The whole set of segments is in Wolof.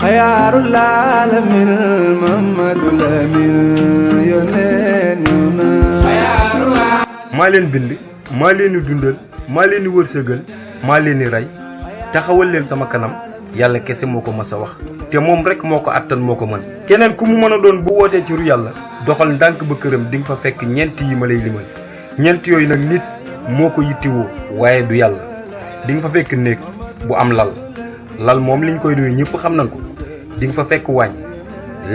xayaarul alamin Mamadul Amin yónneen ñëw na. maa leen bind maa leen di dundal maa leen di wërsëgal maa leen di rey taxawal leen sama kanam yàlla kese moo ko mas a wax te moom rek moo ko attan moo ko mën. keneen ku mu mën a doon bu wootee ci ru yàlla doxal ndànk ba këram di nga fa fekk ñeent yi ma lay limal ñeent yooyu nag nit moo ko yittiwoo waaye du yàlla. di nga fa fekk néeg bu am lal moom liñ koy doyee ñëpp xam nañ ko di nga fa fekk waañ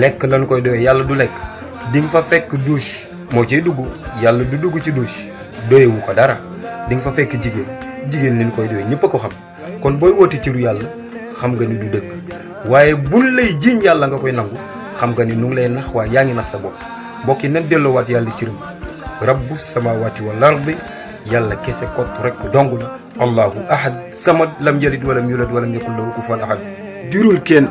lekk lañ koy doyee yàlla du lekk. di nga fa fekk douche moo ciy dugg yàlla du dugg ci douche doyewu ko dara. di nga fa fekk jigéen liñ koy doyee ñëpp a ko xam kon booy woote ci ru yàlla xam nga ni du dëgg waaye buñ lay jiiñ yàlla nga koy nangu xam nga ni nu ngi lay nax waaye yaa ngi nax sa bopp. mbokk yi nañ delloowaat yàlla ci rëm rabbu samawati wal ardi yàlla kese kott rek dong la. allahu ahad samad lam yalid walam yulad walam yakul lahu kufuwan ahad. jurul kenn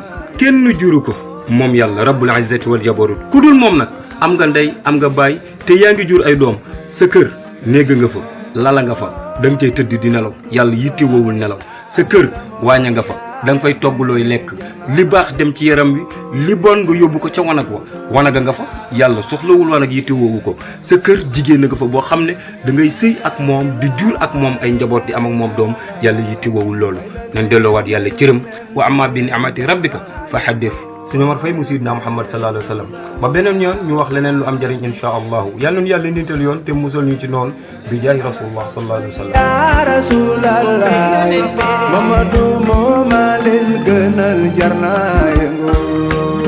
juru ko moom yàlla rabbul izzati wal jabarut ku dul moom nag am nga ndey am nga baay te yaa ngi jur ay doom sa kër néeg nga fa lala nga fa da nga cay tëdd di nelaw yàlla yitte woowul nelaw. sa kër waaña nga fa da nga fay togg looy lekk li baax dem ci yaram wi li bon nga yóbbu ko ca wanag wa wanaga nga fa yàlla soxlawul wanag yitte woowu ko. sa kër jigéen nga fa boo xam ne da ngay sëy ak moom di jur ak moom ay njaboot di am ak moom doom yàlla yitte woowul loolu. nañ delloowaat yàlla cëram wa amma bi ni'mati rabbika fa haddith. suñu Omar Faye mu Seydina Muhammad sallallahu alayhi wa sallam ba beneen yoon ñu wax leneen lu am njëriñ insha allahu yàlla nu yàlla niital yoon te musal ñu ci noonu bi jaahi rasulullah sallallahu alayhi wa sallam. ya rasulallah Mamadu moo ma leen gënal jar naa yëngu.